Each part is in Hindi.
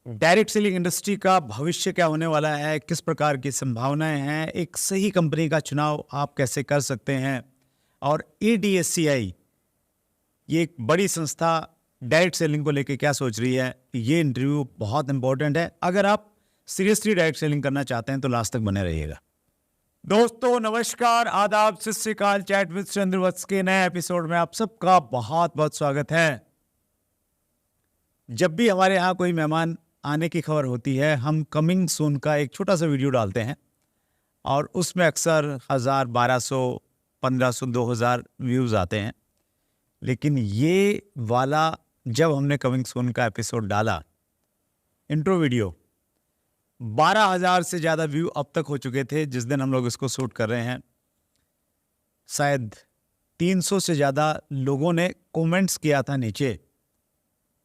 डायरेक्ट सेलिंग इंडस्ट्री का भविष्य क्या होने वाला है, किस प्रकार की संभावनाएं हैं, एक सही कंपनी का चुनाव आप कैसे कर सकते हैं, और ADSCI ये एक बड़ी संस्था डायरेक्ट सेलिंग को लेकर क्या सोच रही है, ये इंटरव्यू बहुत इंपॉर्टेंट है। अगर आप सीरियसली डायरेक्ट सेलिंग करना चाहते हैं तो लास्ट तक बने रहिएगा। दोस्तों नमस्कार, आदाब, सत श्री अकाल। चैट विद सुरेंद्र वत्स के नए एपिसोड में आप सबका बहुत बहुत स्वागत है। जब भी हमारे यहाँ कोई मेहमान आने की खबर होती है, हम कमिंग सून का एक छोटा सा वीडियो डालते हैं और उसमें अक्सर 1000, 1200, 1500, 2000 व्यूज़ आते हैं। लेकिन ये वाला जब हमने कमिंग सून का एपिसोड डाला, इंट्रो वीडियो, 12,000 से ज़्यादा व्यू अब तक हो चुके थे जिस दिन हम लोग इसको शूट कर रहे हैं। शायद 300 से ज़्यादा लोगों ने कमेंट्स किया था नीचे।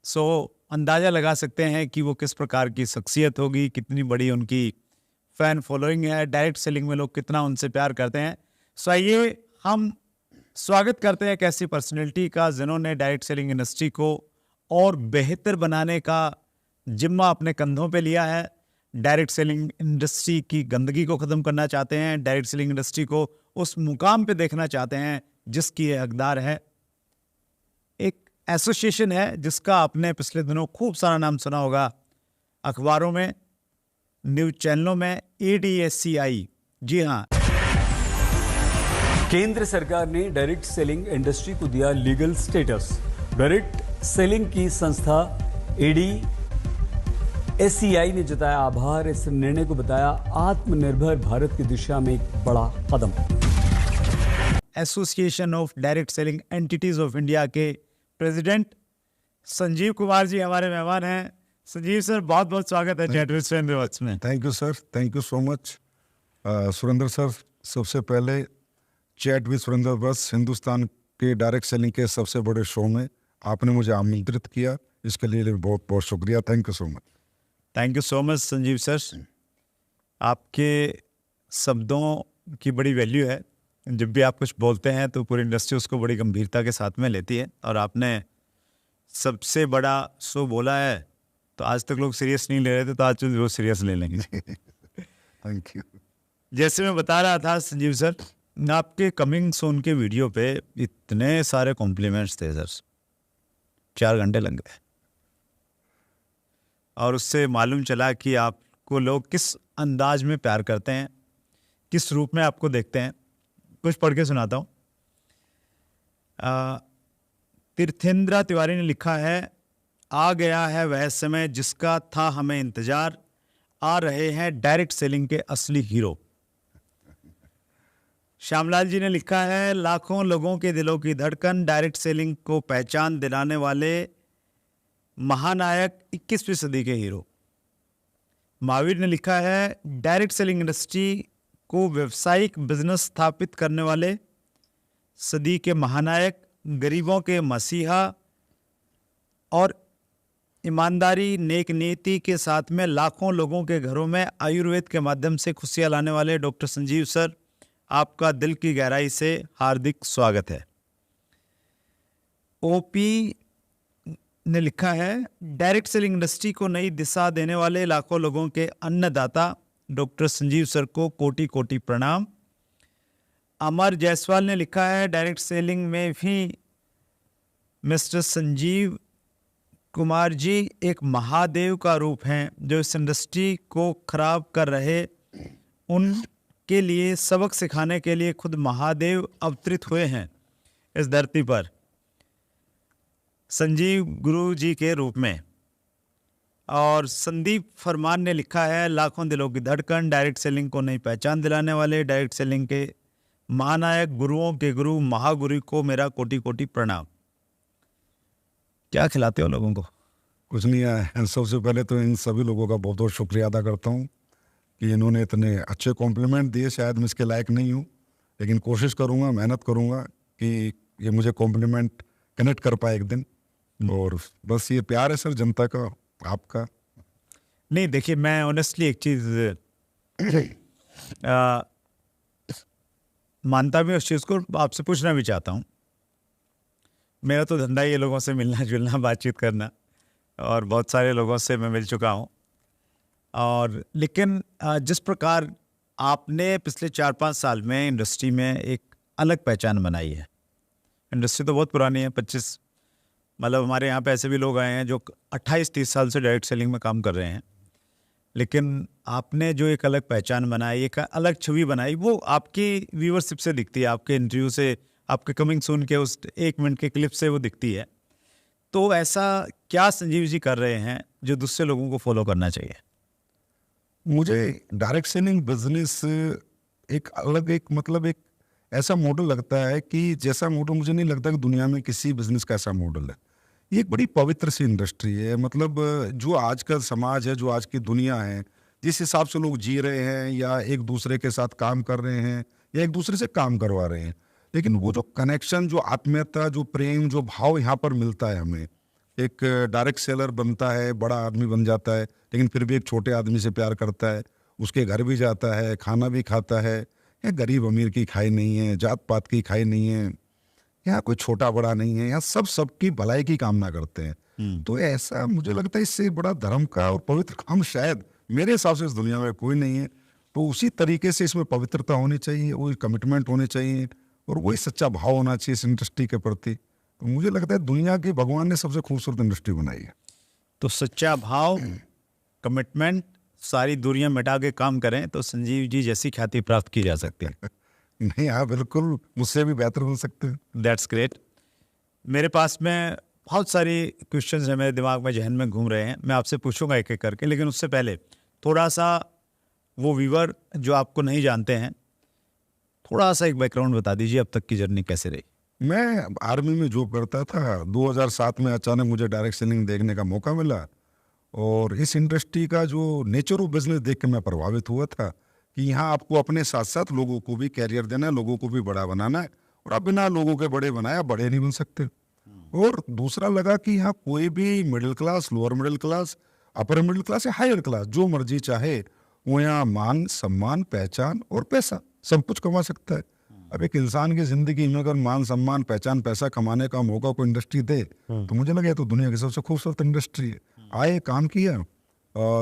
सो अंदाज़ा लगा सकते हैं कि वो किस प्रकार की शख्सियत होगी, कितनी बड़ी उनकी फ़ैन फॉलोइंग है, डायरेक्ट सेलिंग में लोग कितना उनसे प्यार करते हैं। सो आइए हम स्वागत करते हैं एक ऐसी पर्सनैलिटी का जिन्होंने डायरेक्ट सेलिंग इंडस्ट्री को और बेहतर बनाने का जिम्मा अपने कंधों पे लिया है। डायरेक्ट सेलिंग इंडस्ट्री की गंदगी को ख़त्म करना चाहते हैं, डायरेक्ट सेलिंग इंडस्ट्री को उस मुकाम पे देखना चाहते हैं जिसकी ये हकदार है। एक एसोसिएशन है जिसका आपने पिछले दिनों खूब सारा नाम सुना होगा, अखबारों में, न्यूज़ चैनलों में, ADSCI। जी हाँ, केंद्र सरकार ने डायरेक्ट सेलिंग इंडस्ट्री को दिया लीगल स्टेटस। डायरेक्ट सेलिंग की संस्था ADSCI ने जताया आभार। इस निर्णय को बताया आत्मनिर्भर भारत की दिशा में एक बड़ा कदम। Association of Direct Selling Entities of India के प्रेसिडेंट संजीव कुमार जी हमारे मेहमान हैं। संजीव सर, बहुत बहुत स्वागत है चैट विद सुरेंद्र वत्स में। Thank you sir, thank you so much. Surendra sir, सबसे पहले चैट विद सुरेंद्र वत्स हिंदुस्तान के डायरेक्ट सेलिंग के सबसे बड़े शो में आपने मुझे आमंत्रित किया, इसके लिए बहुत बहुत शुक्रिया। Thank you so much. Thank you so much Sanjeev sir. आपके शब्दों की बड़ी वैल्यू है। जब भी आप कुछ बोलते हैं तो पूरी इंडस्ट्री उसको बड़ी गंभीरता के साथ में लेती है, और आपने सबसे बड़ा शो बोला है तो आज तक लोग सीरियस नहीं ले रहे थे, तो आज वो सीरियस ले लेंगे। Thank you. जैसे मैं बता रहा था संजीव सर, आपके कमिंग सून के वीडियो पे इतने सारे कॉम्प्लीमेंट्स थे सर, 4 घंटे लग गए। और उससे मालूम चला कि आपको लोग किस अंदाज में प्यार करते हैं, किस रूप में आपको देखते हैं। कुछ पढ़ के सुनाता हूँ। तीर्थेंद्र तिवारी ने लिखा है, आ गया है वह समय जिसका था हमें इंतजार, आ रहे हैं डायरेक्ट सेलिंग के असली हीरो। श्यामलाल जी ने लिखा है, लाखों लोगों के दिलों की धड़कन, डायरेक्ट सेलिंग को पहचान दिलाने वाले महानायक 21वीं सदी के हीरो। महावीर ने लिखा है, डायरेक्ट सेलिंग इंडस्ट्री को व्यावसायिक बिजनेस स्थापित करने वाले सदी के महानायक, गरीबों के मसीहा और ईमानदारी नेक नीति के साथ में लाखों लोगों के घरों में आयुर्वेद के माध्यम से खुशियां लाने वाले डॉक्टर संजीव सर, आपका दिल की गहराई से हार्दिक स्वागत है। ओपी ने लिखा है, डायरेक्ट सेलिंग इंडस्ट्री को नई दिशा देने वाले लाखों लोगों के अन्नदाता डॉक्टर संजीव सर को कोटि कोटि प्रणाम। अमर जायसवाल ने लिखा है, डायरेक्ट सेलिंग में भी मिस्टर संजीव कुमार जी एक महादेव का रूप हैं, जो इस इंडस्ट्री को खराब कर रहे उनके लिए सबक सिखाने के लिए खुद महादेव अवतरित हुए हैं इस धरती पर, संजीव गुरु जी के रूप में। और संदीप फरमान ने लिखा है, लाखों दिलों की धड़कन, डायरेक्ट सेलिंग को नई पहचान दिलाने वाले डायरेक्ट सेलिंग के महानायक, गुरुओं के गुरु, महागुरु को मेरा कोटि कोटि प्रणाम। क्या खिलाते हो लोगों को? कुछ नहीं है। सबसे पहले तो इन सभी लोगों का बहुत बहुत शुक्रिया अदा करता हूँ कि इन्होंने इतने अच्छे कॉम्प्लीमेंट दिए। शायद मैं इसके लायक नहीं हूँ, लेकिन कोशिश करूँगा, मेहनत करूँगा कि ये मुझे कॉम्प्लीमेंट कनेक्ट कर पाए एक दिन। और बस ये प्यार है सर जनता का, आपका। नहीं देखिए, मैं ऑनेस्टली एक चीज़ मानता भी उस चीज़ को, आपसे पूछना भी चाहता हूँ। मेरा तो धंधा ही है लोगों से मिलना जुलना, बातचीत करना। और बहुत सारे लोगों से मैं मिल चुका हूँ। और लेकिन जिस प्रकार आपने पिछले 4-5 साल में इंडस्ट्री में एक अलग पहचान बनाई है, इंडस्ट्री तो बहुत पुरानी है, 25 मतलब हमारे यहाँ पे ऐसे भी लोग आए हैं जो 28-30 साल से डायरेक्ट सेलिंग में काम कर रहे हैं, लेकिन आपने जो एक अलग पहचान बनाई, एक अलग छवि बनाई, वो आपकी व्यूअरशिप से दिखती है, आपके इंटरव्यू से, आपके कमिंग सून के उस 1 मिनट के क्लिप से वो दिखती है। तो ऐसा क्या संजीव जी कर रहे हैं जो दूसरे लोगों को फॉलो करना चाहिए? मुझे डायरेक्ट सेलिंग बिजनेस एक अलग एक ऐसा मॉडल लगता है कि जैसा मॉडल मुझे नहीं लगता कि दुनिया में किसी बिजनेस का ऐसा मॉडल है। ये एक बड़ी पवित्र सी इंडस्ट्री है। मतलब जो आज का समाज है, जो आज की दुनिया है, जिस हिसाब से लोग जी रहे हैं या एक दूसरे के साथ काम कर रहे हैं या एक दूसरे से काम करवा रहे हैं, लेकिन वो जो कनेक्शन, जो आत्मीयता, जो प्रेम, जो भाव यहाँ पर मिलता है हमें, एक डायरेक्ट सेलर बनता है, बड़ा आदमी बन जाता है, लेकिन फिर भी एक छोटे आदमी से प्यार करता है, उसके घर भी जाता है, खाना भी खाता है। यहाँ गरीब अमीर की खाई नहीं है, जात पात की खाई नहीं है, यहाँ कोई छोटा बड़ा नहीं है, यहाँ सब सबकी भलाई की कामना करते हैं। तो ऐसा मुझे लगता है इससे बड़ा धर्म का और पवित्र काम शायद मेरे हिसाब से इस दुनिया में कोई नहीं है। तो उसी तरीके से इसमें पवित्रता होनी चाहिए, वही कमिटमेंट होनी चाहिए और वही सच्चा भाव होना चाहिए इस इंडस्ट्री के प्रति। तो मुझे लगता है दुनिया की भगवान ने सबसे खूबसूरत इंडस्ट्री बनाई है। तो सच्चा भाव, कमिटमेंट, सारी दूरियां मिटा के काम करें तो संजीव जी जैसी ख्याति प्राप्त की जा सकती है। नहीं, हाँ बिल्कुल, मुझसे भी बेहतर बन सकते हैं। That's great. मेरे पास में बहुत सारी क्वेश्चंस हैं, मेरे दिमाग में, जहन में घूम रहे हैं, मैं आपसे पूछूंगा एक एक करके, लेकिन उससे पहले थोड़ा सा वो व्यूअर जो आपको नहीं जानते हैं, थोड़ा सा एक बैकग्राउंड बता दीजिए, अब तक की जर्नी कैसे रही? मैं आर्मी में जॉब करता था। 2007 में अचानक मुझे डायरेक्ट सेलिंग देखने का मौका मिला और इस इंडस्ट्री का जो नेचर ऑफ बिजनेस देख के मैं प्रभावित हुआ था कि यहाँ आपको अपने साथ साथ लोगों को भी कैरियर देना है, लोगों को भी बड़ा बनाना है, और आप बिना लोगों के बड़े बनाया बड़े नहीं बन सकते। और दूसरा लगा कि यहाँ कोई भी middle class, lower middle class, upper middle class या हायर क्लास जो मर्जी चाहे वो यहाँ मान, सम्मान, पहचान और पैसा सब कुछ कमा सकता है। अब एक इंसान की जिंदगी में अगर मान, सम्मान, पहचान, पैसा कमाने का मौका कोई इंडस्ट्री दे तो मुझे लगा तो दुनिया की सबसे खूबसूरत इंडस्ट्री है। आए, काम किया,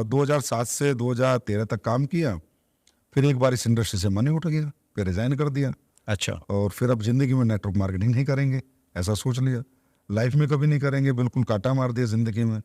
2007 से 2013 तक काम किया, फिर एक बार इस इंडस्ट्री से मन ही उठ गया, फिर रिजाइन कर दिया। अच्छा। और फिर अब जिंदगी में नेटवर्क मार्केटिंग नहीं करेंगे, ऐसा सोच लिया, लाइफ में कभी नहीं करेंगे, बिल्कुल काटा मार दिया जिंदगी में।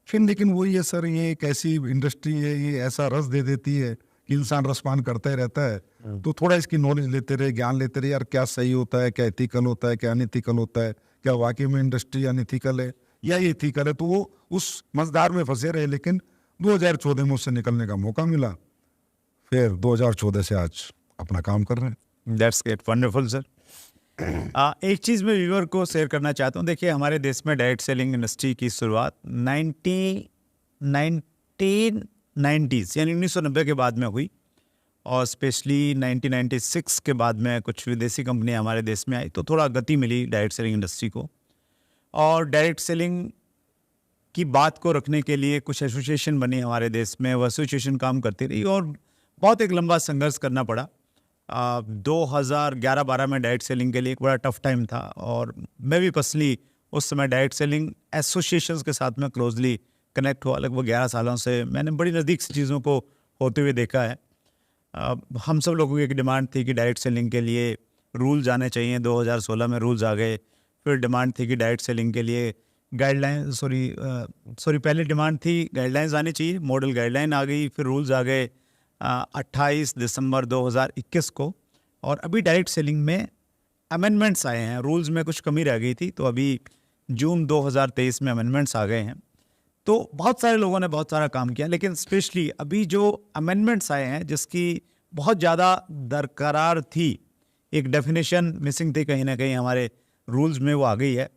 फिर लेकिन वही है सर, ये एक ऐसी इंडस्ट्री है, ये ऐसा रस दे देती है कि इंसान रसपान करता ही रहता है। तो थोड़ा इसकी नॉलेज लेते रहे, ज्ञान लेते रहे, यार क्या सही होता है, क्या एथिकल होता है, क्या अनएथिकल होता है, क्या वाकई में इंडस्ट्री अनएथिकल है या ये एथिकल है। तो वो उस मझधार में फंसे रहे, लेकिन 2014 में उससे निकलने का मौका मिला, फिर 2014 से आज अपना काम कर रहे हैं। That's great, wonderful sir. एक चीज़ मैं व्यूअर को शेयर करना चाहता हूँ। देखिए, हमारे देश में डायरेक्ट सेलिंग इंडस्ट्री की शुरुआत 1990s यानी 1990 के बाद में हुई, और स्पेशली 1996 के बाद में कुछ विदेशी कंपनियां हमारे देश में आई, तो थोड़ा गति मिली डायरेक्ट सेलिंग इंडस्ट्री को। और डायरेक्ट सेलिंग की बात को रखने के लिए कुछ एसोसिएशन बनी हमारे देश में, वो एसोसिएशन काम करती रही और बहुत एक लंबा संघर्ष करना पड़ा। 2011-12 में डायरेक्ट सेलिंग के लिए एक बड़ा टफ टाइम था, और मैं भी पर्सनली उस समय डायरेक्ट सेलिंग एसोसिएशंस के साथ में क्लोजली कनेक्ट हुआ। लगभग 11 सालों से मैंने बड़ी नज़दीक से चीज़ों को होते हुए देखा है। हम सब लोगों की एक डिमांड थी कि डायरेक्ट सेलिंग के लिए रूल्स आने चाहिए। 2016 में रूल्स आ गए। फिर डिमांड थी कि डायरेक्ट सेलिंग के लिए गाइडलाइन पहले डिमांड थी गाइडलाइंस आनी चाहिए, मॉडल गाइडलाइन आ गई, फिर रूल्स आ गए 28 दिसंबर 2021 को। और अभी डायरेक्ट सेलिंग में अमेंडमेंट्स आए हैं, रूल्स में कुछ कमी रह गई थी, तो अभी जून 2023 में अमेंडमेंट्स आ गए हैं। तो बहुत सारे लोगों ने बहुत सारा काम किया, लेकिन स्पेशली अभी जो अमेंडमेंट्स आए हैं जिसकी बहुत ज़्यादा दरकरार थी, एक डेफिनेशन मिसिंग थी कहीं ना कहीं हमारे रूल्स में, वो आ गई है।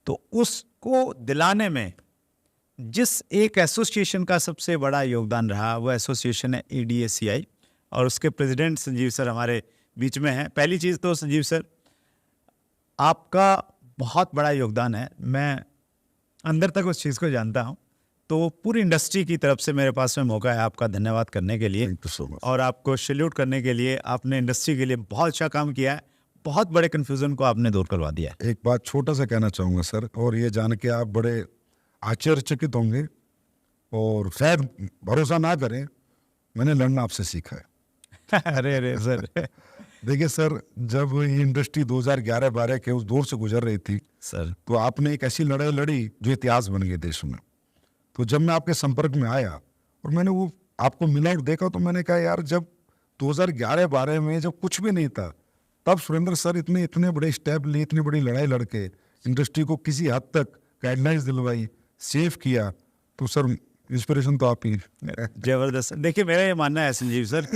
तो उसको दिलाने में जिस एक एसोसिएशन का सबसे बड़ा योगदान रहा, वो एसोसिएशन है ADACI, और उसके प्रेसिडेंट संजीव सर हमारे बीच में हैं। पहली चीज़ तो संजीव सर, आपका बहुत बड़ा योगदान है, मैं अंदर तक उस चीज़ को जानता हूँ। तो पूरी इंडस्ट्री की तरफ से मेरे पास में मौका है आपका धन्यवाद करने के लिए, और आपको सैल्यूट करने के लिए। आपने इंडस्ट्री के लिए बहुत अच्छा काम किया है, बहुत बड़े कन्फ्यूज़न को आपने दूर करवा दिया है। एक बात छोटा सा कहना चाहूँगा सर, और ये जान के आप बड़े आश्चर्यचकित होंगे और शायद भरोसा ना करें, मैंने लड़ना आपसे सीखा है। अरे अरे सर। देखिए सर, जब ये इंडस्ट्री 2011-12 के उस दौर से गुजर रही थी सर तो आपने एक ऐसी लड़ाई लड़ी जो इतिहास बन गई देश में। तो जब मैं आपके संपर्क में आया और मैंने वो आपको मिला और देखा तो मैंने कहा यार, जब 2011-12 में जब कुछ भी नहीं था तब सुरेंद्र सर इतने बड़े स्टेप लिए, इतनी बड़ी लड़ाई लड़के इंडस्ट्री को किसी हद तक गाइडलाइंस दिलवाई, सेव किया। तो सर इंस्पिरेशन तो आप ही। जबरदस्त। देखिए मेरा ये मानना है संजीव सर,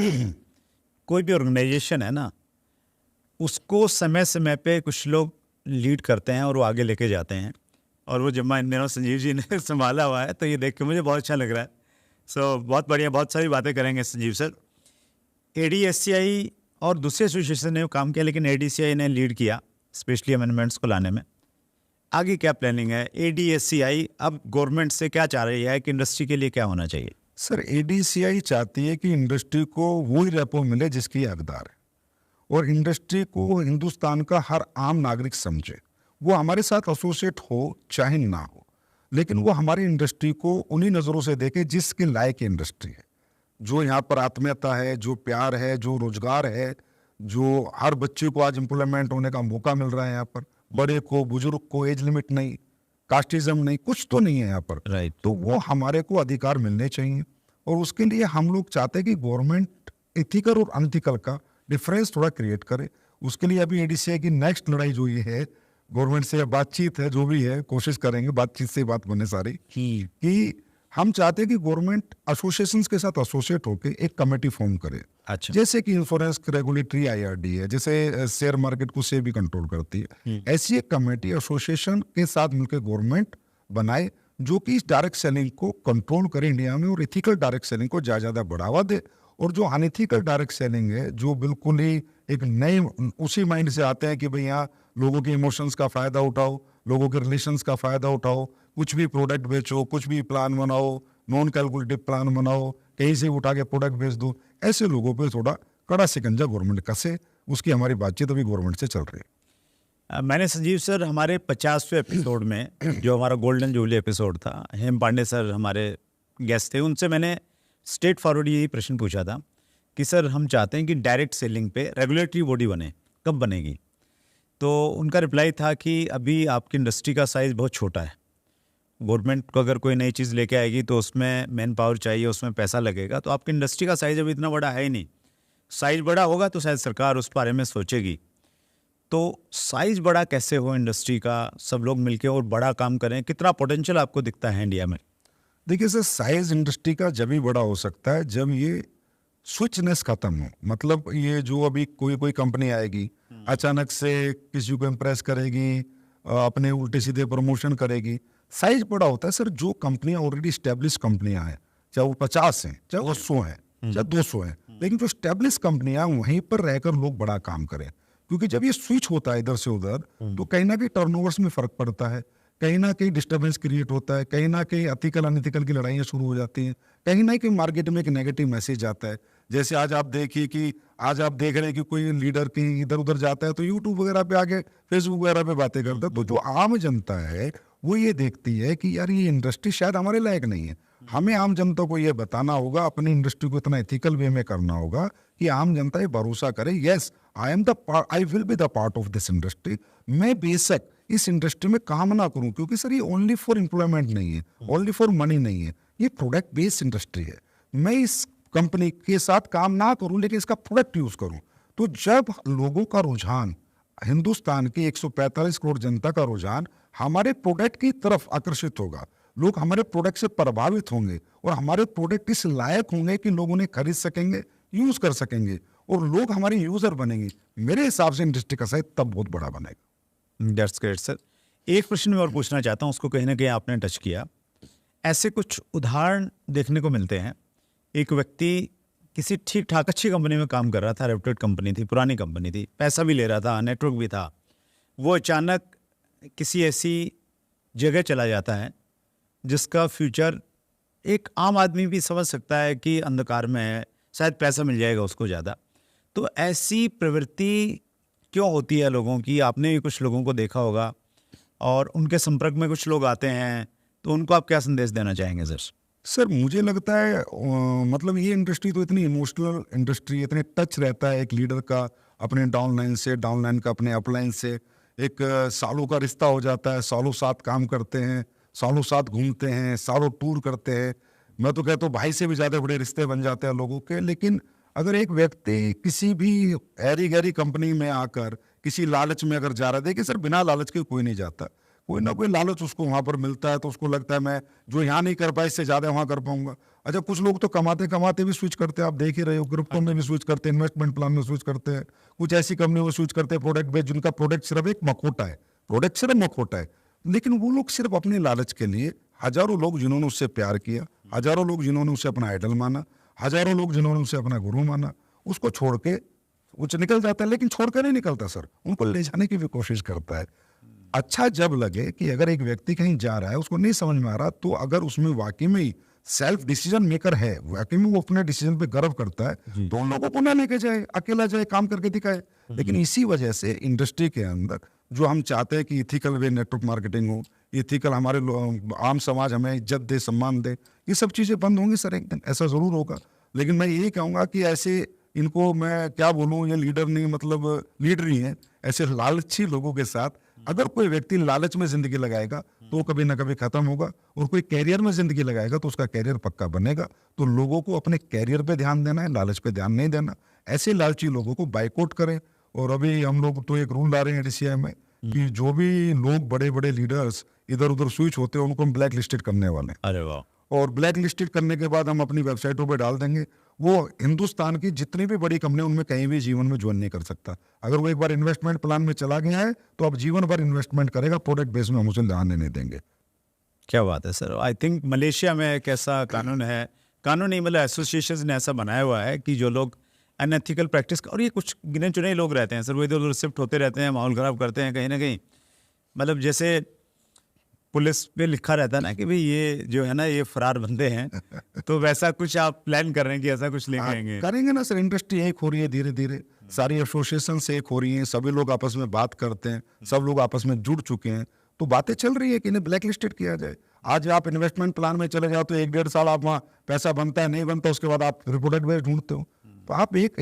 कोई भी ऑर्गेनाइजेशन है ना, उसको समय समय पे कुछ लोग लीड करते हैं और वो आगे लेके जाते हैं, और वो जब इन दिनों संजीव जी ने संभाला हुआ है तो ये देख के मुझे बहुत अच्छा लग रहा है। सो बहुत बढ़िया, बहुत सारी बातें करेंगे संजीव सर। ADSCI और दूसरे एसोसिएशन ने काम किया, लेकिन ADSCI ने लीड किया स्पेशली अमेंडमेंट्स को लाने में। आगे क्या प्लानिंग है? ADSCI अब गवर्नमेंट से क्या चाह रही है कि इंडस्ट्री के लिए क्या होना चाहिए? सर ADSCI चाहती है कि इंडस्ट्री को वही रेपो मिले जिसकी हकदार है, और इंडस्ट्री को हिंदुस्तान का हर आम नागरिक समझे। वो हमारे साथ एसोसिएट हो चाहे ना हो, लेकिन वो हमारी इंडस्ट्री को उन्हीं नज़रों से देखे जिसके लायक इंडस्ट्री है, जो यहाँ पर आत्मीयता है, जो प्यार है, जो रोजगार है, जो हर बच्चे को आज एम्प्लॉयमेंट होने का मौका मिल रहा है। यहाँ पर बड़े को, बुजुर्ग को एज लिमिट नहीं, कास्टिज्म नहीं, कुछ तो नहीं है यहाँ पर। राइट। तो वो हमारे को अधिकार मिलने चाहिए, और उसके लिए हम लोग चाहते हैं कि गवर्नमेंट इथिकल और अनइथिकल का डिफरेंस थोड़ा क्रिएट करे। उसके लिए अभी ADSCI की नेक्स्ट लड़ाई जो ये है, गवर्नमेंट से बातचीत है, जो भी है कोशिश करेंगे, बातचीत से बात बने सारी, कि हम चाहते हैं कि गवर्नमेंट एसोसिएशंस के साथ एसोसिएट होकर एक कमेटी फॉर्म करे। अच्छा। जैसे कि इंश्योरेंस रेगुलेटरी IRD है, जैसे शेयर मार्केट को से भी कंट्रोल करती है, ऐसी एक कमेटी एसोसिएशन के साथ मिलकर गवर्नमेंट बनाए जो कि इस डायरेक्ट सेलिंग को कंट्रोल करे इंडिया में, और इथिकल डायरेक्ट सेलिंग को ज्यादा बढ़ावा दे। और जो अनइथिकल डायरेक्ट सेलिंग है, जो बिल्कुल ही एक नए उसी माइंड से आते हैं कि भाई यहाँ लोगों के इमोशंस का फायदा उठाओ, लोगों के रिलेशंस का फायदा उठाओ, कुछ भी प्रोडक्ट बेचो, कुछ भी प्लान बनाओ, नॉन कैलकुलेटिव प्लान बनाओ, कहीं से उठा के प्रोडक्ट बेच दो, ऐसे लोगों पे थोड़ा कड़ा शिकंजा गवर्नमेंट कसे। उसकी हमारी बातचीत अभी गवर्नमेंट से चल रही है। मैंने संजीव सर हमारे 50वें एपिसोड में, जो हमारा गोल्डन जुबली एपिसोड था, हेम पांडे सर हमारे गेस्ट थे, उनसे मैंने स्ट्रेट फॉरवर्ड यही प्रश्न पूछा था कि सर हम चाहते हैं कि डायरेक्ट सेलिंग पे रेगुलेटरी बॉडी बने, कब बनेगी? तो उनका रिप्लाई था कि अभी आपकी इंडस्ट्री का साइज़ बहुत छोटा है, गवर्नमेंट को अगर कोई नई चीज़ लेके आएगी तो उसमें मैन पावर चाहिए, उसमें पैसा लगेगा, तो आपकी इंडस्ट्री का साइज़ अभी इतना बड़ा है ही नहीं। साइज़ बड़ा होगा तो शायद सरकार उस बारे में सोचेगी। तो साइज़ बड़ा कैसे हो इंडस्ट्री का, सब लोग मिलके और बड़ा काम करें, कितना पोटेंशियल आपको दिखता है इंडिया में? देखिए सर, साइज इंडस्ट्री का जब ही बड़ा हो सकता है जब ये स्विचनेस खत्म हो। मतलब ये जो अभी कोई कंपनी आएगी, अचानक से किसी को इम्प्रेस करेगी, अपने उल्टे सीधे प्रमोशन करेगी, साइज बड़ा होता है सर। जो कंपनियां ऑलरेडी स्टेब्लिश कंपनियां हैं, चाहे वो 50 हैं, चाहे वो 100 हैं, चाहे 200 हैं, लेकिन जो स्टेब्लिश कंपनियां, वहीं पर रहकर लोग बड़ा काम करें। क्योंकि जब ये स्विच होता है इधर से उधर, तो कहीं ना कहीं टर्नओवर्स में फर्क पड़ता है, कहीं ना कहीं डिस्टर्बेंस क्रिएट होता है, कहीं ना कहीं एथिकल अनएथिकल की लड़ाइयाँ शुरू हो जाती हैं, कहीं ना कहीं मार्केट में एक नेगेटिव मैसेज आता है। जैसे आज आप देखिए कि आज आप देख रहे हैं कि कोई लीडर कहीं इधर उधर जाता है तो यूट्यूब वगैरह पे आके, फेसबुक वगैरह पे बातें करता है। तो जो आम जनता है वो ये देखती है कि यार ये इंडस्ट्री शायद हमारे लायक नहीं है। हमें आम जनता को ये बताना होगा, अपनी इंडस्ट्री को इतना एथिकल वे में करना होगा कि आम जनता ये भरोसा करे, yes I will be the part of this industry. मैं बेशक इस इंडस्ट्री में काम ना करूं, क्योंकि सर ये ओनली फॉर एम्प्लॉयमेंट नहीं है, ओनली फॉर मनी नहीं है, ये प्रोडक्ट बेस्ड इंडस्ट्री है। मैं इस कंपनी के साथ काम ना करूं लेकिन इसका प्रोडक्ट यूज करूं। तो जब लोगों का रुझान, हिंदुस्तान की 145 करोड़ जनता का रुझान हमारे प्रोडक्ट की तरफ आकर्षित होगा, लोग हमारे प्रोडक्ट से प्रभावित होंगे और हमारे प्रोडक्ट इस लायक होंगे कि लोग उन्हें खरीद सकेंगे, यूज कर सकेंगे और लोग हमारे यूजर बनेंगे, मेरे हिसाब से इंडस्ट्री का साइज तब बहुत बड़ा बनेगा। That's great sir. एक प्रश्न मैं और पूछना चाहता हूँ, उसको कहीं ना कहीं आपने टच किया। ऐसे कुछ उदाहरण देखने को मिलते हैं, एक व्यक्ति किसी ठीक ठाक अच्छी कंपनी में काम कर रहा था, रेप्यूटेड कंपनी थी, पुरानी कंपनी थी, पैसा भी ले रहा था, नेटवर्क भी था, वो अचानक किसी ऐसी जगह चला जाता है जिसका फ्यूचर एक आम आदमी भी समझ सकता है कि अंधकार में है, शायद पैसा मिल जाएगा उसको ज़्यादा। तो ऐसी प्रवृत्ति क्यों होती है लोगों की? आपने भी कुछ लोगों को देखा होगा और उनके संपर्क में कुछ लोग आते हैं तो उनको आप क्या संदेश देना चाहेंगे सर? सर मुझे लगता है मतलब ये इंडस्ट्री तो इतनी इमोशनल इंडस्ट्री, इतने टच रहता है एक लीडर का अपने डाउनलाइन से, डाउनलाइन का अपने अपलाइन से, एक सालों का रिश्ता हो जाता है, सालों साथ काम करते हैं, सालों साथ घूमते हैं, सालों टूर करते हैं। मैं तो कहता हूँ भाई से भी ज़्यादा बड़े रिश्ते बन जाते हैं लोगों के। लेकिन अगर एक व्यक्ति किसी भी ऐरी गैरी कंपनी में आकर किसी लालच में अगर जा रहा है, देखिए सर बिना लालच के कोई नहीं जाता, कोई ना कोई लालच उसको वहाँ पर मिलता है तो उसको लगता है मैं जो यहाँ नहीं कर पाया इससे ज़्यादा वहाँ कर पाऊंगा। अच्छा, कुछ लोग तो कमाते कमाते भी स्विच करते हैं, आप देख ही रहे हो, क्रिप्टो में भी स्विच करते हैं, इन्वेस्टमेंट प्लान में स्विच करते हैं, कुछ ऐसी कंपनी में स्विच करते हैं प्रोडक्ट बेस्ड, जिनका प्रोडक्ट सिर्फ एक मखोटा है, प्रोडक्ट सिर्फ मखोटा है, लेकिन वो लोग सिर्फ अपने लालच के लिए, हजारों लोग जिन्होंने उससे प्यार किया, हजारों लोग जिन्होंने उसे अपना आइडल माना, हजारों लोग जिन्होंने उसे अपना गुरु माना, उसको छोड़ के कुछ निकल जाता है। लेकिन छोड़ कर नहीं निकलता सर, उनको ले जाने की भी कोशिश करता है। अच्छा जब लगे कि अगर एक व्यक्ति कहीं जा रहा है, उसको नहीं समझ में आ रहा, तो अगर उसमें वाकई में ही सेल्फ डिसीजन मेकर है, वाकई में वो अपने डिसीजन पे गर्व करता है, तो उन लोगों को ना लेके जाए, अकेला जाए, काम करके दिखाए। लेकिन इसी वजह से इंडस्ट्री के अंदर जो हम चाहते हैं कि इथिकल वे नेटवर्क मार्केटिंग हो, इथिकल हमारे आम समाज हमें इज्जत दे, सम्मान दे, ये सब चीज़ें बंद होंगी सर एक दिन, ऐसा ज़रूर होगा। लेकिन मैं यही कहूँगा कि ऐसे इनको मैं क्या बोलूँ, ये लीडर नहीं, मतलब लीडर नहीं है, ऐसे लालची लोगों के साथ अगर कोई व्यक्ति लालच में जिंदगी लगाएगा तो कभी ना कभी खत्म होगा, और कोई कैरियर में जिंदगी लगाएगा तो उसका कैरियर पक्का बनेगा। तो लोगों को अपने कैरियर पे ध्यान देना है, लालच पे ध्यान नहीं देना। ऐसे लालची लोगों को बाइकआउट करें। और अभी हम लोग तो एक रूल ला रहे हैं DCI में कि जो भी लोग बड़े बड़े लीडर्स इधर उधर स्विच होते हैं उनको हम ब्लैक लिस्टेड करने वाले हैं। अरे वाह! और ब्लैक लिस्टेड करने के बाद हम अपनी वेबसाइटों पे डाल देंगे, वो हिंदुस्तान की जितनी भी बड़ी कंपनी उनमें कहीं भी जीवन में ज्वाइन नहीं कर सकता। अगर वो एक बार इन्वेस्टमेंट प्लान में चला गया है तो अब जीवन भर इन्वेस्टमेंट करेगा, प्रोडक्ट बेस में हम उसे आने नहीं देंगे। क्या बात है सर। आई थिंक मलेशिया में एक ऐसा कानून है, कानून नहीं मतलब एसोसिएशन ने ऐसा बनाया हुआ है कि जो लोग अनएथिकल प्रैक्टिस, और ये कुछ गिने चुने लोग रहते हैं सर, वो इधर उधर शिफ्ट होते रहते हैं, माहौल ख़राब करते हैं कहीं ना कहीं। मतलब जैसे पुलिस पे लिखा रहता है ना कि भाई ये जो है ना ये फरार बंदे हैं, तो वैसा कुछ आप प्लान कर रहे हैं कि ऐसा कुछ लेके आएंगे? करेंगे ना सर, इंडस्ट्री एक हो रही है धीरे धीरे, सारी एसोसिएशन से एक हो रही हैं, सभी लोग आपस में बात करते हैं, सब लोग आपस में जुड़ चुके हैं, तो बातें चल रही है कि इन्हें ब्लैक लिस्टेड किया जाए। आज आप इन्वेस्टमेंट प्लान में चले जाओ तो 1-1.5 साल आप वहाँ पैसा बनता है, नहीं बनता, उसके बाद आप प्रोडक्ट बेस्ड ढूंढते हो। तो आप एक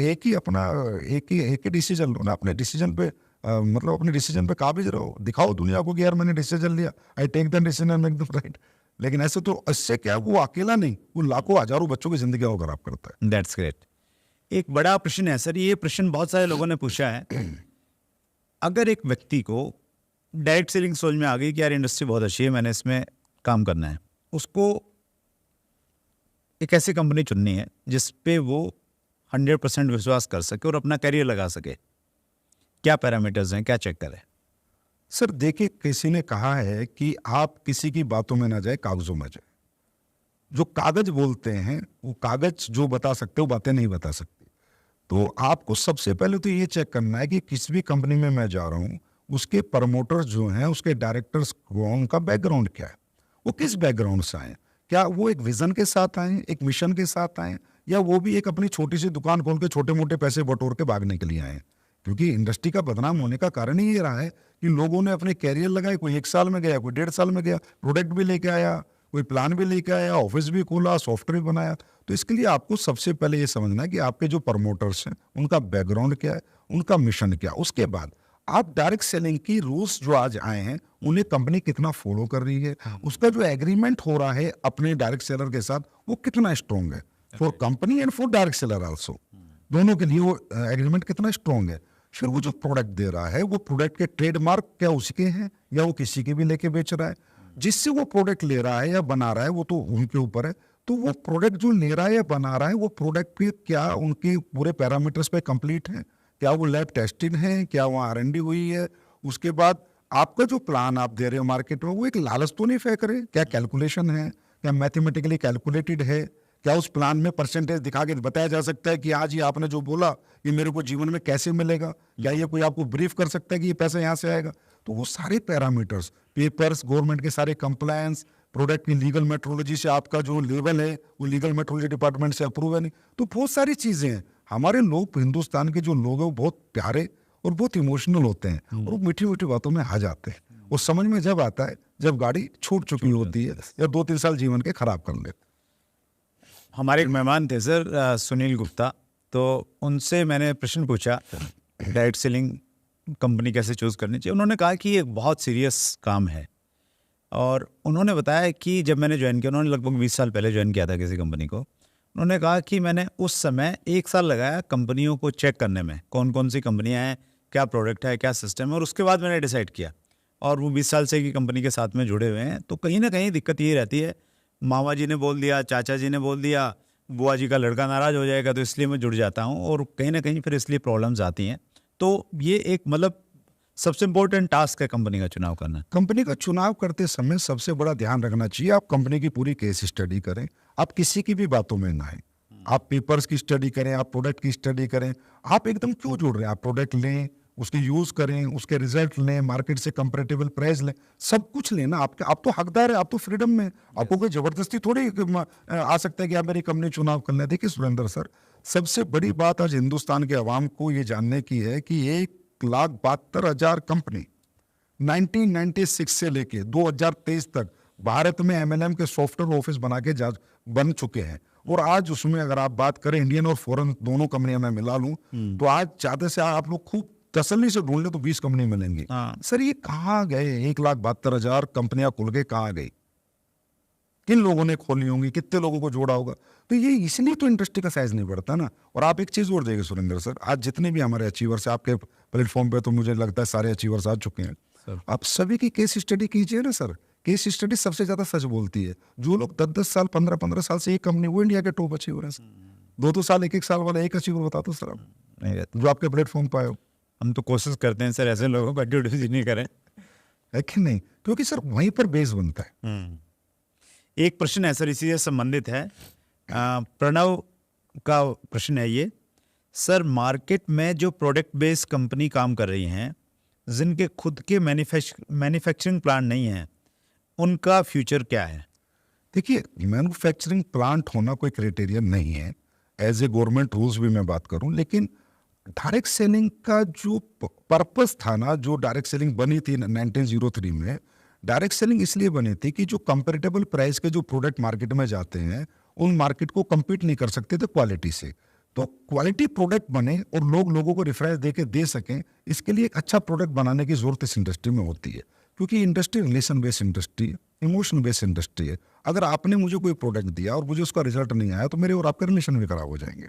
ही डिसीजन लो ना, अपने डिसीजन पे मतलब अपने डिसीजन पे काबिज रहो, दिखाओ दुनिया को कि यार मैंने डिसीजन लिया, I take the decision and make the right. लेकिन ऐसे तो इससे क्या, वो अकेला नहीं, वो लाखों हजारों बच्चों की जिंदगी को खराब करता है। That's great. एक बड़ा प्रश्न है सर, ये प्रश्न बहुत सारे लोगों ने पूछा है। अगर एक व्यक्ति को डायरेक्ट सेलिंग सोच में आ गई कि यार इंडस्ट्री बहुत अच्छी है, मैंने इसमें काम करना है, उसको एक ऐसी कंपनी चुननी है जिस पे वो 100% विश्वास कर सके और अपना करियर लगा सके, क्या पैरामीटर्स हैं, क्या चेक करें? सर देखिए, किसी ने कहा है कि आप किसी की बातों में ना जाए, कागजों में जाए। जो कागज बोलते हैं वो कागज जो बता सकते हो, बातें नहीं बता सकती। तो आपको सबसे पहले तो ये चेक करना है कि किस भी कंपनी में मैं जा रहा हूँ, उसके प्रमोटर्स जो हैं, उसके डायरेक्टर्स को, उनका बैकग्राउंड क्या है, वो किस बैकग्राउंड से आए, क्या वो एक विजन के साथ आए, एक मिशन के साथ आए, या वो भी एक अपनी छोटी सी दुकान खोल के छोटे मोटे पैसे बटोर के भागने के लिए आए। क्योंकि इंडस्ट्री का बदनाम होने का कारण ही ये रहा है कि लोगों ने अपने कैरियर लगाए, कोई 1 साल में गया, कोई 1.5 साल में गया, प्रोडक्ट भी लेके आया, कोई प्लान भी लेके आया, ऑफिस भी खोला, सॉफ्टवेयर भी बनाया। तो इसके लिए आपको सबसे पहले ये समझना है कि आपके जो प्रमोटर्स हैं उनका बैकग्राउंड क्या है, उनका मिशन क्या। उसके बाद आप डायरेक्ट सेलिंग की रूल्स जो आज आए हैं उन्हें कंपनी कितना फॉलो कर रही है, उसका जो एग्रीमेंट हो रहा है अपने डायरेक्ट सेलर के साथ वो कितना स्ट्रॉन्ग है, for company and for direct seller also, दोनों के लिए वो एग्रीमेंट कितना स्ट्रॉन्ग है। फिर वो जो प्रोडक्ट दे रहा है, वो प्रोडक्ट के ट्रेडमार्क क्या उसके हैं या वो किसी के भी लेके बेच रहा है, जिससे वो प्रोडक्ट ले रहा है या बना रहा है वो तो उनके ऊपर है। तो वो प्रोडक्ट जो ले रहा है या बना रहा है, वो प्रोडक्ट पे क्या उनके पूरे पैरामीटर्स पे कंप्लीट है, क्या वो लैब टेस्टेड है, क्या वहाँ R&D हुई है। उसके बाद आपका जो प्लान आप दे रहे हो मार्केट में, वो एक लालच तो नहीं फेंक रहे, क्या कैलकुलेशन है, क्या मैथमेटिकली कैलकुलेटेड है, क्या उस प्लान में परसेंटेज दिखा के बताया जा सकता है कि आज ये आपने जो बोला ये मेरे को जीवन में कैसे मिलेगा, क्या ये कोई आपको ब्रीफ कर सकता है कि ये पैसा यहाँ से आएगा। तो वो सारे पैरामीटर्स, पेपर्स, गवर्नमेंट के सारे कंप्लायंस, प्रोडक्ट की लीगल मेट्रोलॉजी से आपका जो लेवल है वो लीगल मेट्रोलॉजी डिपार्टमेंट से अप्रूव है नहीं, तो बहुत सारी चीज़ें हैं। हमारे लोग, हिंदुस्तान के जो लोग हैं वो बहुत प्यारे और बहुत इमोशनल होते हैं और वो मीठी मीठी बातों में आ जाते हैं वो समझ में जब आता है जब गाड़ी छूट चुकी होती है या 2-3 साल जीवन के खराब कर लेते। हमारे एक मेहमान थे सर, सुनील गुप्ता, तो उनसे मैंने प्रश्न पूछा डायरेक्ट सेलिंग कंपनी कैसे चूज़ करनी चाहिए। उन्होंने कहा कि ये बहुत सीरियस काम है, और उन्होंने बताया कि जब मैंने ज्वाइन किया, उन्होंने लगभग 20 साल पहले ज्वाइन किया था किसी कंपनी को, उन्होंने कहा कि मैंने उस समय 1 साल लगाया कंपनियों को चेक करने में, कौन कौन सी कंपनियां हैं, क्या प्रोडक्ट है, क्या सिस्टम है, और उसके बाद मैंने डिसाइड किया। और वो 20 साल से की कंपनी के साथ में जुड़े हुए हैं। तो कहीं ना कहीं दिक्कत ये रहती है, मामा जी ने बोल दिया, चाचा जी ने बोल दिया, बुआ जी का लड़का नाराज़ हो जाएगा, तो इसलिए मैं जुड़ जाता हूँ, और कहीं ना कहीं फिर इसलिए प्रॉब्लम्स आती हैं। तो ये एक मतलब सबसे इम्पोर्टेंट टास्क है कंपनी का चुनाव करना। कंपनी का चुनाव करते समय सबसे बड़ा ध्यान रखना चाहिए, आप कंपनी की पूरी केस स्टडी करें, आप किसी की भी बातों में ना आए। आप पेपर्स की स्टडी करें, आप प्रोडक्ट की स्टडी करें, आप एकदम क्यों जुड़ रहे हैं, आप प्रोडक्ट लें, उसके यूज करें, उसके रिजल्ट लें, मार्केट से कंपैरेटिबल प्राइस लें, सब कुछ लेना। आप तो हकदार है, आप तो फ्रीडम में, आपको कोई जबरदस्ती थोड़ी आ सकता है कि आप मेरी कंपनी चुनाव कर लें। देखिए सुरेंद्र सर, सबसे बड़ी बात आज हिंदुस्तान के अवाम को ये जानने की है कि 1,72,000 कंपनी 1996 से लेके 2023 तक भारत में MLM के सॉफ्टवेयर ऑफिस बन चुके हैं। और आज उसमें अगर आप बात करें इंडियन और फॉरेन दोनों कंपनियां मैं मिला लूं, तो आज चाहते से आप लोग खूब तसल्ली से ढूंढ ले तो 20 कंपनी मिलेंगी। सर ये कहाँ गए 1,72,000 कंपनियां खुल के कहाँ गई, किन लोगों ने खोली होंगी, कितने लोगों को जोड़ा होगा? तो ये इसलिए तो इंडस्ट्री का साइज नहीं बढ़ता ना। और आप एक चीज और देखिए सुरेंद्र सर, आज जितने भी हमारे अचीवर्स आपके प्लेटफॉर्म पे, तो मुझे लगता है सारे अचीवर्स आ चुके हैं, आप सभी की केस स्टडी कीजिए ना सर। केस स्टडी सबसे ज्यादा सच बोलती है। जो लोग 10-10 साल 15-15 साल से एक कंपनी, वो इंडिया के टॉप अचीवर है। 2-2 साल 1-1 साल वाला एक अचीवर बता दो सर आप, जो आपके प्लेटफॉर्म पे आए। हम तो कोशिश करते हैं सर ऐसे लोगों को इंट्रोड्यूस नहीं करें, है कि नहीं, क्योंकि सर वहीं पर बेस बनता है। एक प्रश्न है सर, इसी से संबंधित है, प्रणव का प्रश्न है ये, सर मार्केट में जो प्रोडक्ट बेस्ड कंपनी काम कर रही हैं, जिनके खुद के मैन्युफैक्चरिंग प्लांट नहीं हैं, उनका फ्यूचर क्या है? देखिए मैन्युफैक्चरिंग प्लांट होना कोई क्राइटेरिया नहीं है, एज ए गवर्नमेंट रूल्स भी मैं बात करूं, लेकिन डायरेक्ट सेलिंग का जो पर्पस था ना, जो डायरेक्ट सेलिंग बनी थी 1903 में, डायरेक्ट सेलिंग इसलिए बनी थी कि जो कंपैरेटिबल प्राइस के जो प्रोडक्ट मार्केट में जाते हैं, उन मार्केट को compete नहीं कर सकते थे क्वालिटी से। तो क्वालिटी प्रोडक्ट बने और लोगों को रेफरेंस दे के दे सकें, इसके लिए एक अच्छा प्रोडक्ट बनाने की जरूरत इस इंडस्ट्री में होती है। क्योंकि इंडस्ट्री रिलेशन बेस्ड इंडस्ट्री है, इमोशन बेस्ड इंडस्ट्री है। अगर आपने मुझे कोई प्रोडक्ट दिया और मुझे उसका रिजल्ट नहीं आया, तो मेरे और आपके रिलेशन भी खराब हो जाएंगे।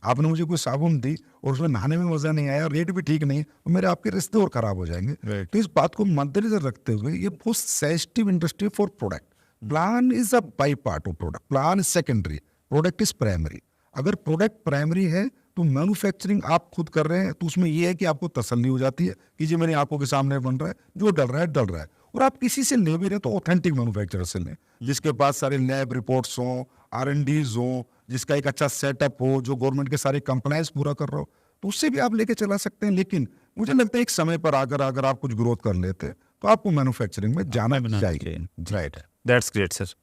आपने मुझे कोई साबुन दी और उसमें नहाने में मजा नहीं आया, रेट भी ठीक नहीं, तो मेरे आपके रिश्ते और खराब हो जाएंगे। तो इस बात को मद्देनजर रखते हुए ये बहुत sensitive industry for product. Plan is a by part of product, plan is secondary, product is primary. अगर प्रोडक्ट प्राइमरी है तो मैन्युफैक्चरिंग आप खुद कर रहे हैं, तो उसमें यह है कि आपको तसल्ली हो जाती है कि जी मेरी आंखों के सामने बन रहा है, जो डल रहा है डल रहा है। और आप किसी से ले भी रहे तो ऑथेंटिक मैन्युफैक्चरर से लें, जिसके पास सारे लैब रिपोर्ट्स हों, R&Ds हों, जिसका एक अच्छा सेटअप हो, जो गवर्नमेंट के सारे कंप्लायंस पूरा कर रहा हो, तो उससे भी आप लेके चला सकते हैं। लेकिन मुझे लगता है एक समय पर अगर आप कुछ ग्रोथ कर लेते हैं तो आपको मैन्युफैक्चरिंग में जाना चाहिए। Right, that's great sir.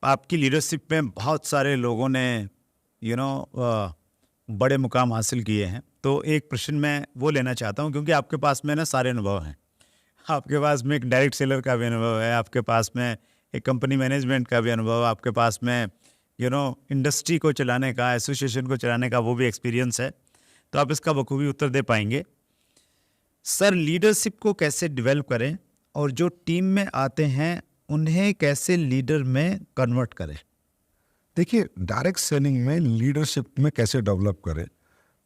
आपकी लीडरशिप में बहुत सारे लोगों ने बड़े मुकाम हासिल किए हैं। तो एक प्रश्न मैं वो लेना चाहता हूँ, क्योंकि आपके पास में ना सारे अनुभव हैं। आपके पास में एक डायरेक्ट सेलर का भी अनुभव है, आपके पास में एक कंपनी मैनेजमेंट का भी अनुभव, आपके पास में इंडस्ट्री को चलाने का, एसोसिएशन को चलाने का वो भी एक्सपीरियंस है। तो आप इसका बखूबी उत्तर दे पाएंगे। सर लीडरशिप को कैसे डेवलप करें, और जो टीम में आते हैं उन्हें कैसे लीडर में कन्वर्ट करें? देखिए डायरेक्ट सेलिंग में लीडरशिप में कैसे डेवलप करें,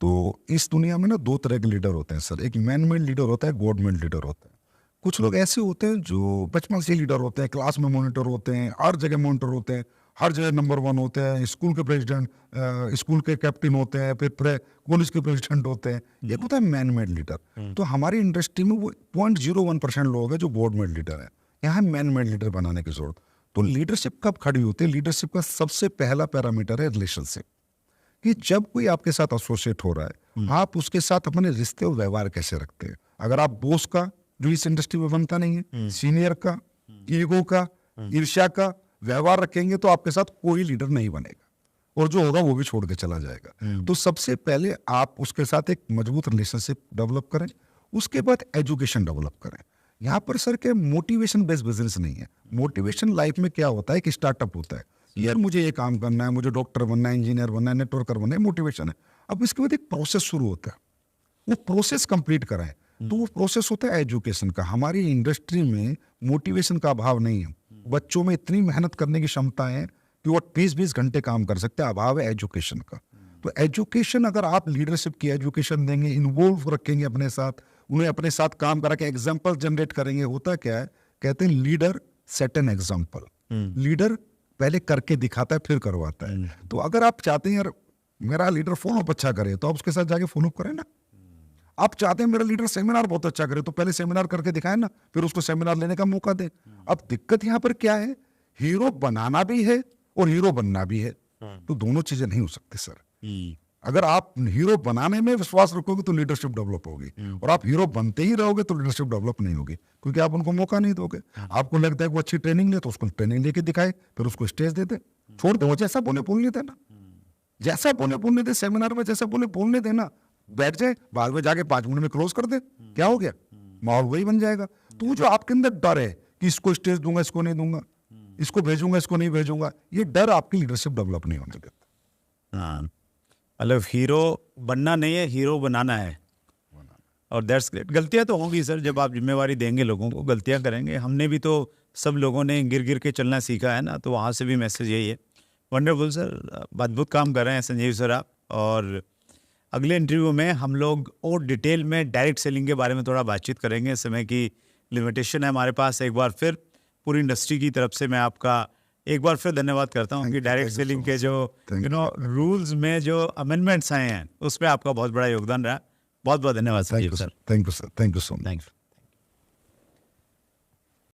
तो इस दुनिया में ना 2 तरह के लीडर होते हैं सर। एक मैन मेड लीडर होता है, गॉड मेड लीडर होता है। कुछ लोग ऐसे होते हैं जो बचपन से लीडर होते हैं, क्लास में मॉनिटर होते हैं, हर जगह मॉनिटर होते हैं, हर जगह नंबर 1 होते हैं, स्कूल के प्रेसिडेंट, स्कूल के कैप्टन होते हैं, फिर कॉलेज के प्रेसिडेंट होते हैं। ये होता है मैन मेड लीडर। तो हमारी इंडस्ट्री में वो 0.01% लोग हैं जो गॉड मेड लीडर है। यहाँ मैन मेड लीडर बनाने की जरूरत। तो लीडरशिप कब खड़ी होती है? लीडरशिप का सबसे पहला पैरामीटर है रिलेशनशिप, कि जब कोई आपके साथ एसोसिएट हो रहा है, आप उसके साथ अपने रिश्ते और व्यवहार कैसे रखते हैं। अगर आप बॉस का, जो इस इंडस्ट्री में बनता नहीं है, सीनियर का, ईगो का, ईर्ष्या का व्यवहार रखेंगे, तो आपके साथ कोई लीडर नहीं बनेगा, और जो होगा वो भी छोड़ के चला जाएगा। तो सबसे पहले आप उसके साथ एक मजबूत रिलेशनशिप डेवलप करें, उसके बाद एजुकेशन डेवलप करें। यहाँ पर सर के मोटिवेशन बेस्ड बिजनेस नहीं है। मोटिवेशन लाइफ में क्या होता है कि स्टार्टअप होता है, यार मुझे ये काम करना है, मुझे डॉक्टर बनना है, इंजीनियर बनना है, नेटवर्कर बनना है, मोटिवेशन है। अब इसके बाद एक प्रोसेस शुरू होता है, वो प्रोसेस कंप्लीट कराएं, तो वो प्रोसेस होता है एजुकेशन का। हमारी इंडस्ट्री में मोटिवेशन का अभाव नहीं है, बच्चों में इतनी मेहनत करने की क्षमता है कि वो 20-20 घंटे काम कर सकते हैं, अभाव है एजुकेशन का। तो एजुकेशन अगर आप लीडरशिप की एजुकेशन देंगे, इन्वॉल्व रखेंगे अपने साथ, उन्हें अपने साथ काम करा के एग्जाम्पल जनरेट करेंगे, होता क्या है, कहते हैं leader set an example. Leader पहले करके दिखाता है फिर करवाता है। तो अगर आप चाहते हैं यार मेरा लीडर फॉलो अप अच्छा करे, तो आप उसके साथ जाके फॉलो अप करें ना। आप चाहते हैं मेरा लीडर सेमिनार बहुत अच्छा करे, तो पहले सेमिनार करके दिखाएं ना, फिर उसको सेमिनार लेने का मौका दें। अब दिक्कत यहाँ पर क्या है, हीरो बनाना भी है और हीरो बनना भी है, तो दोनों चीजें नहीं हो सकती सर। अगर आप हीरो बनाने में विश्वास रखोगे तो लीडरशिप डेवलप होगी, और आप हीरो बनते ही रहोगे तो लीडरशिप डेवलप नहीं होगी, क्योंकि आप उनको मौका नहीं दोगे। आपको लगता है कि वो अच्छी ट्रेनिंग ले, तो उसको ट्रेनिंग लेके दिखाए, फिर उसको स्टेज दे दे, छोड़ दे, वो जैसा बोले बोलने देना, जैसा बोले बोलने दे, सेमिनार में जैसा बोले बोलने देना, बैठ जाए, बाद में जाके 5 मिनट में क्लोज कर दे, क्या हो गया, माहौल वही बन जाएगा। तो जो आपके अंदर डर है कि इसको स्टेज दूंगा, इसको नहीं दूंगा, इसको भेजूंगा, इसको नहीं भेजूंगा, ये डर आपकी लीडरशिप डेवलप नहीं होने देता। हाँ, मतलब हीरो बनना नहीं है, हीरो बनाना है। और दैट्स ग्रेट। गलतियां तो होंगी सर, जब आप जिम्मेवारी देंगे लोगों को, गलतियां करेंगे। हमने भी तो, सब लोगों ने गिर गिर के चलना सीखा है ना, तो वहाँ से भी मैसेज यही है। वंडरफुल सर, अद्भुत काम कर रहे हैं संजीव सर आप। और अगले इंटरव्यू में हम लोग और डिटेल में डायरेक्ट सेलिंग के बारे में थोड़ा बातचीत करेंगे। समय की लिमिटेशन है हमारे पास। एक बार फिर पूरी इंडस्ट्री की तरफ से मैं आपका एक बार फिर धन्यवाद करता हूँ कि डायरेक्ट सेलिंग के जो रूल्स में जो अमेंडमेंट्स आए हैं उसमें आपका बहुत बड़ा योगदान रहा। बहुत बहुत धन्यवाद Sanjeev sir. Thank you sir, thank you so much. Thank you.